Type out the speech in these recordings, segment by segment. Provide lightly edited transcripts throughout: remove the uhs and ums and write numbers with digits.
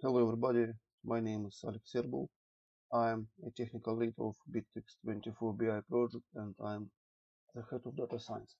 Hello everybody, my name is Alex Serbul. I'm a technical lead of Bitrix24 BI project and I'm the head of data science.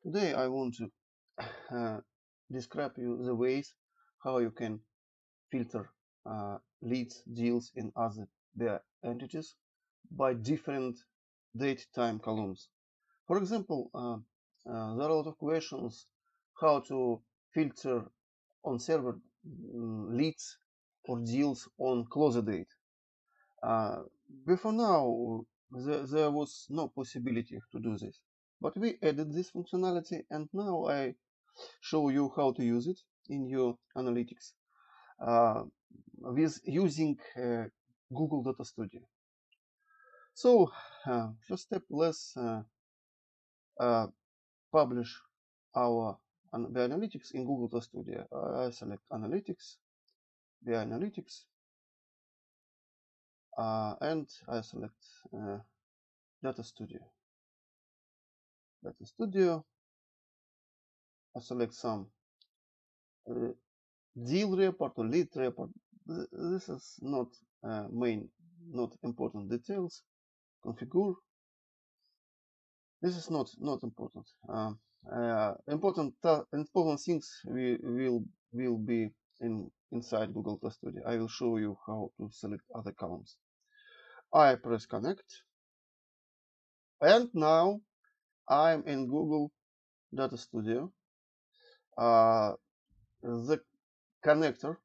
Today I want to describe you the ways how you can filter leads, deals in other BI entities by different date time columns. For example, there are a lot of questions how to filter on server leads or deals on CLOSEDATE. Before now, there was no possibility to do this, but we added this functionality, and now I show you how to use it in your analytics with using Google Data Studio. So, first step, let's publish our BI Analytics in Google Data Studio. I select Analytics, BI Analytics, and I select Data Studio. Data Studio. I select some deal report or lead report. This is not not important details. Configure. This is not important. Important things will be inside Google Data Studio. I will show you how to select other columns. I press connect, and now I'm in Google Data Studio. The connector,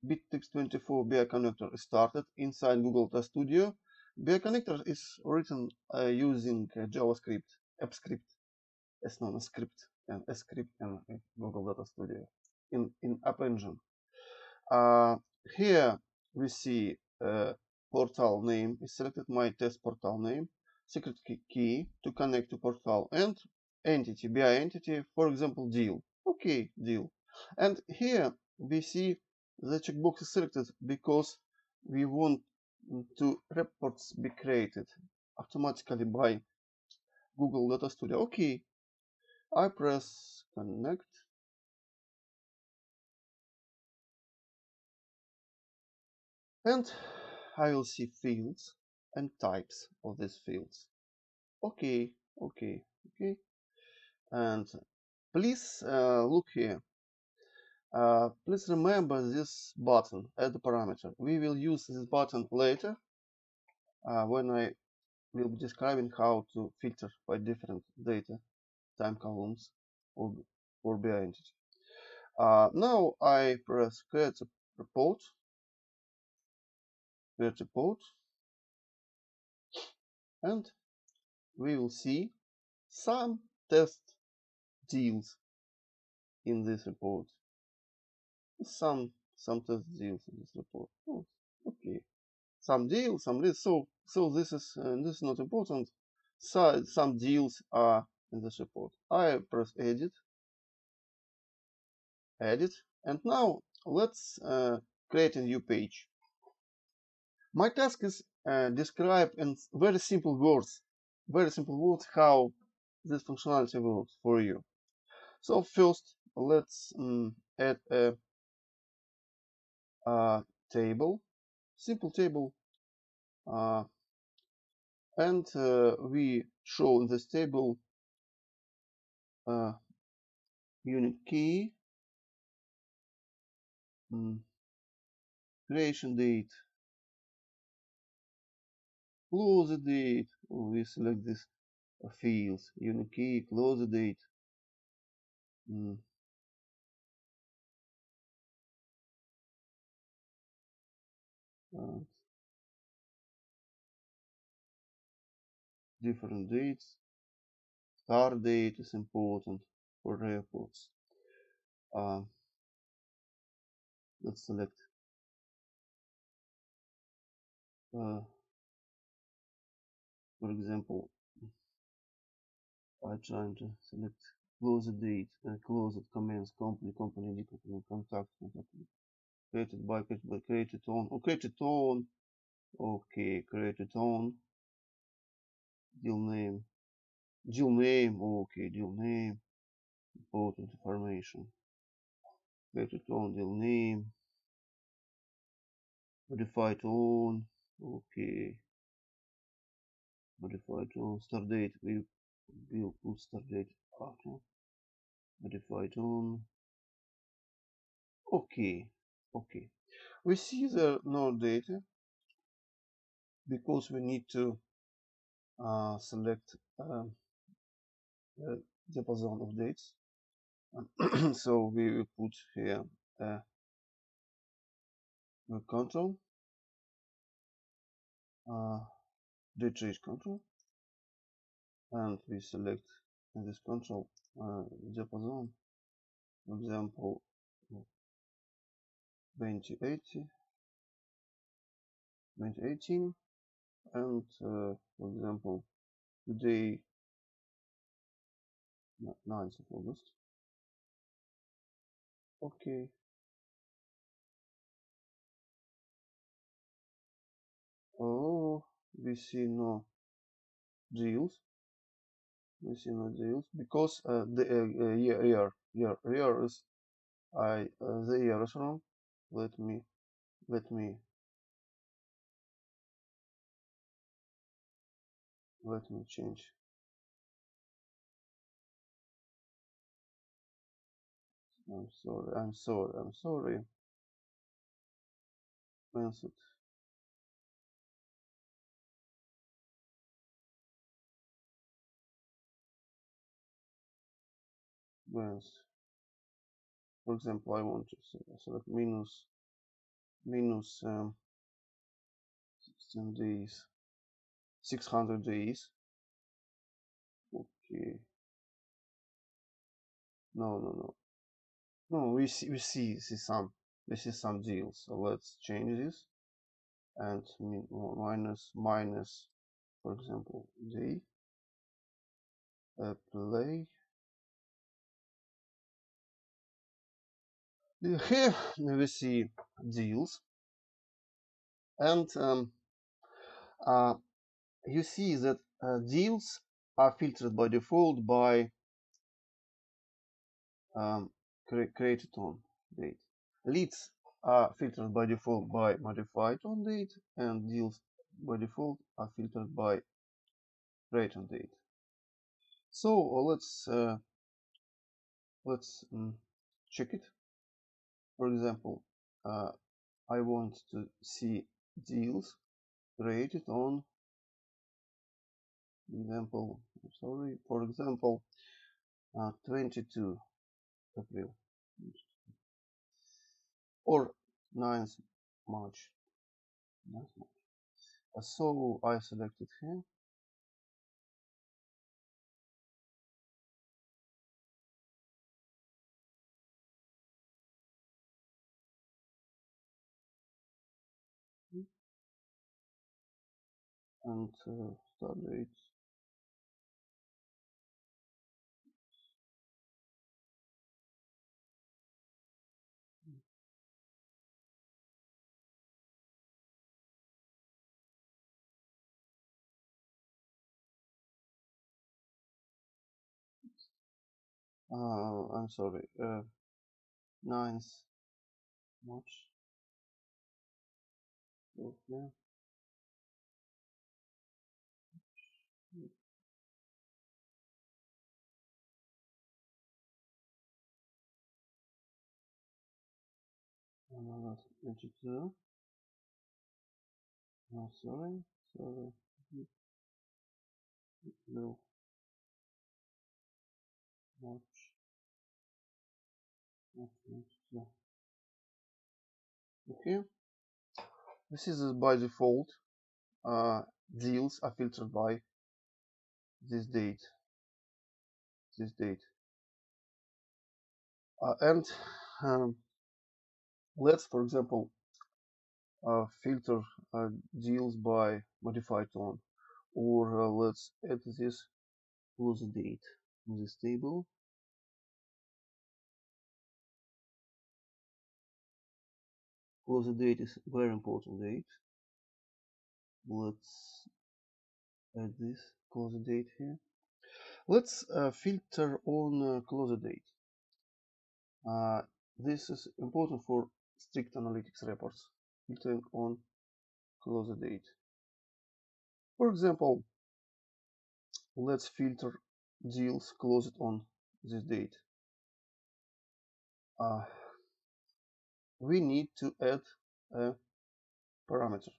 Bitrix24 BI connector, is started inside Google Data Studio. BI connector is written using JavaScript, AppScript, as known as script, and a script in Google Data Studio in App Engine. Here we see portal name is selected, my test portal name, secret key to connect to portal, and entity, BI entity, for example, deal. Okay, deal. And here we see the checkbox is selected because we want to reports be created automatically by Google Data Studio. Okay, I press connect. And I will see fields and types of these fields. Okay. And please look here. Please remember this button, add the parameter. We will use this button later when I will be describing how to filter by different data time columns or BI entity. Now I press create a report. And we will see some test deals in this report. Some test deals in this report. Oh, okay. Some deals, some lists. So this is not important. So some deals are in this report. I press edit, and now let's create a new page. My task is describe in very simple words how this functionality works for you. So first, let's add a table, simple table, and we show in this table unique key, creation date, close date. We select this fields, unique key, close date. Different dates. Start date is important for reports. Let's select for example, I trying to select close date, close it, comments, company, ID, contact, created by, created on, created on, okay, created on, deal name, okay, deal name, important information, created on, deal name, modified on, okay, modified on start date. We will put start date after modified on. Okay, okay. We see the no data because we need to select the diapason of dates. So we will put here a control, date range control, and we select in this control diapason, for example, 2018, and for example, today 9th of August. Okay. Oh, we see no deals. We see no deals because the year is the year is wrong. Let me change. I'm sorry. Answered. Once. For example, I want to select minus 16 days, 600 days. Okay. No. We see some deals. So let's change this and minus, for example, day play. Here we see deals, and you see that deals are filtered by default by created on date. Leads are filtered by default by modified on date, and deals by default are filtered by created on date. So let's check it. For example, I want to see deals created on for example 22 April or 9th March. So I selected here, and start date. I'm sorry, 9th March. Okay. Another 22. Oh, sorry. No, March. Not 22. Okay. This is by default. Deals are filtered by this date. And let's, for example, filter deals by modified on, or let's add this close date in this table. Close date is very important date. Let's add this close date here. Let's filter on close date. This is important for strict analytics reports. filtering on CLOSEDATE. For example, let's filter deals closed on this date. We need to add a parameter.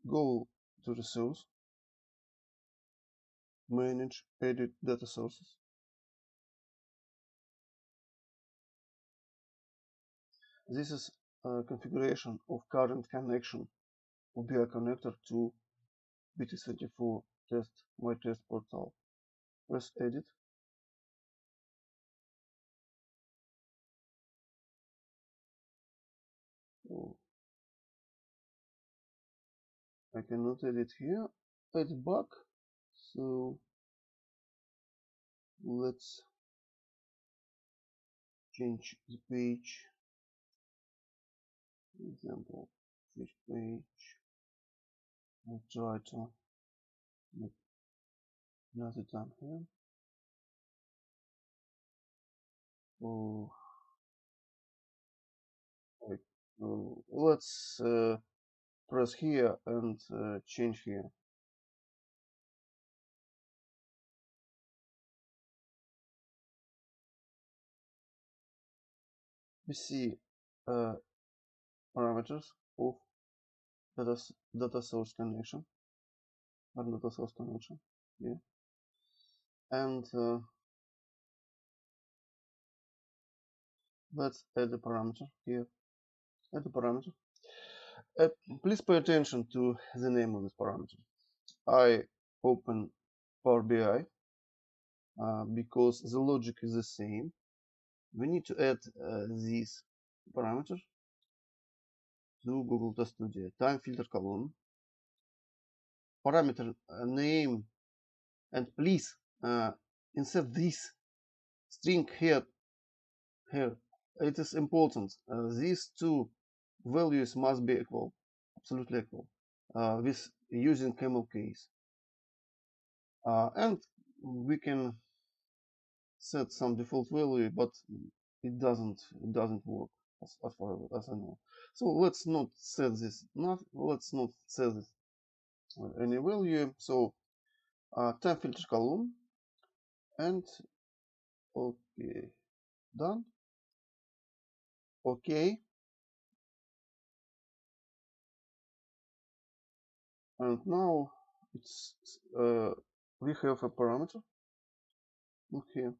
Go to the source, manage, edit data sources. This is a configuration of current connection of BI connector to Bitrix24 my test portal. Press edit. Oh, I cannot edit here. It's bug. So let's change the page. For example, switch page. I'll try to make another time here. Oh, wait. Oh, let's press here and change here. We see parameters of data source connection or data source connection here, and let's add a parameter here. Add a parameter. Please pay attention to the name of this parameter. I open Power BI because the logic is the same. We need to add this parameter to Google Test Studio. Time filter column, parameter name, and please insert this string here. It is important. These two values must be equal, absolutely equal, with using camel case. And we can set some default value, but it doesn't work as far as I know. So let's not set this. Let's not set this any value. So time filter column, and okay, done. Okay, and now it's we have a parameter. Look here,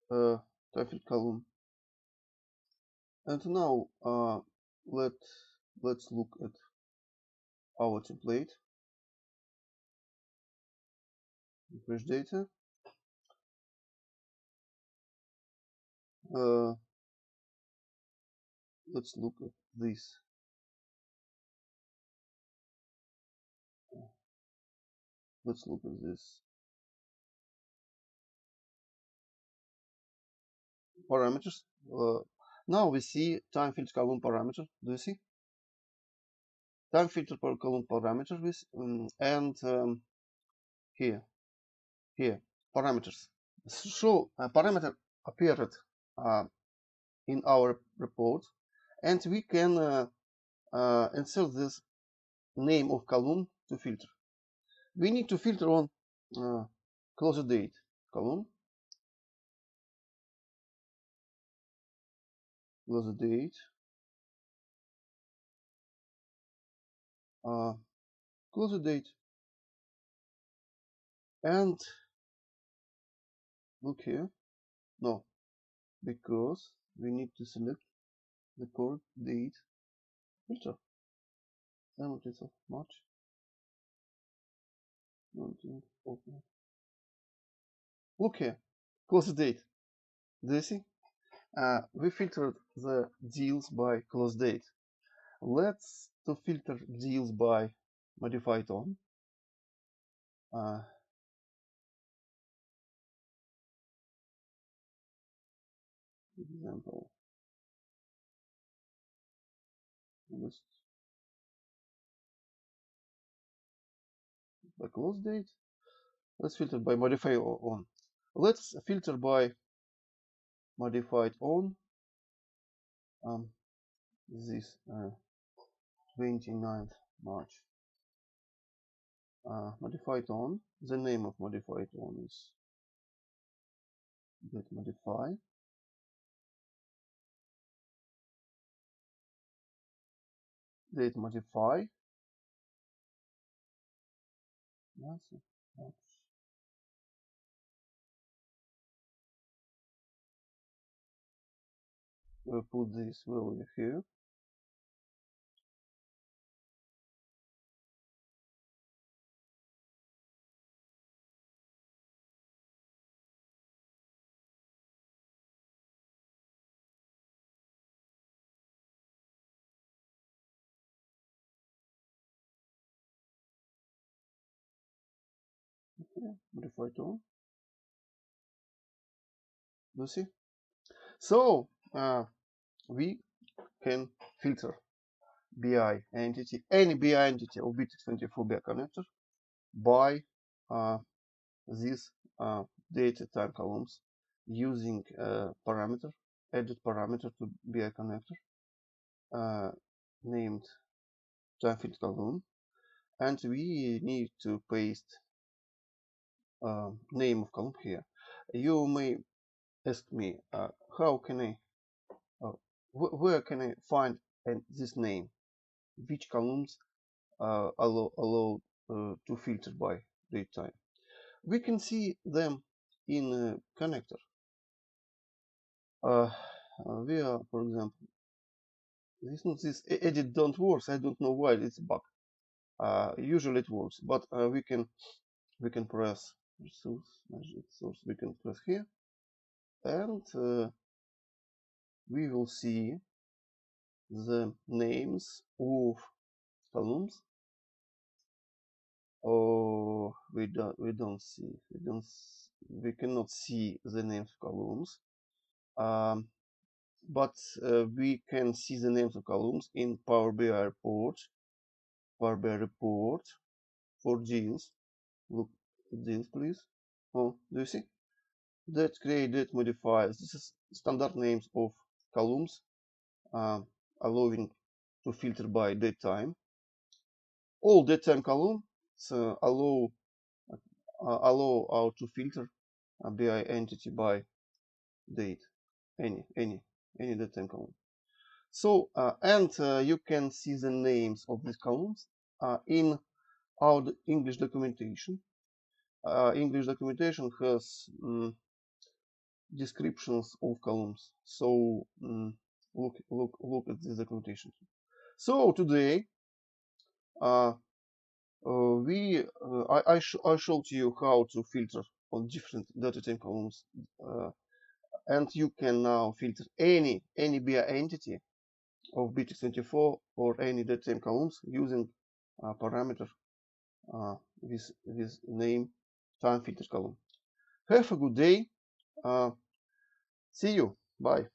time filter column, and now let's look at our template. Refresh data. Let's look at this. Let's look at this parameters. Now we see time filter column parameter. Do you see? Time filter per column parameter with and here parameters. So a parameter appeared in our report, and we can insert this name of column to filter. We need to filter on CLOSEDATE column. CLOSEDATE. CLOSEDATE. And look here. No, because we need to select the correct date filter. 17th of March. 19th of March. Look here. CLOSEDATE. Do you see? We filtered the deals by CLOSEDATE. Let's to filter deals by modified on. Example. Let's by CLOSEDATE. Let's filter by modified on. Let's filter by modified on. this 29th March. Modified on. The name of modified on is get modify. Date modify. We'll put this value here. Okay, modify on. You see? So we can filter BI entity, any BI entity of Bitrix24 BI connector by these data time columns using parameter, added parameter to BI connector named time filter column, and we need to paste name of column here. You may ask me, how can I, where can I find this name? Which columns allow to filter by date time? We can see them in connector. We are, for example, this edit don't work. I don't know why, it's a bug. Usually it works, but we can press resource, we can press here, and we will see the names of columns. Oh, we cannot see the names of columns, but we can see the names of columns in Power BI report for deals. Look at deals, please. Oh, do you see? That create, that modifies. This is standard names of columns, allowing to filter by date time. All date time columns allow how to filter a BI entity by date, any date time column. So and you can see the names of these columns in our English documentation. English documentation has descriptions of columns. So look at this documentation. So today I showed you how to filter on different data time columns, and you can now filter any BI entity of Bitrix24 or any data time columns using parameter with name time filter column. Have a good day. See you. Bye.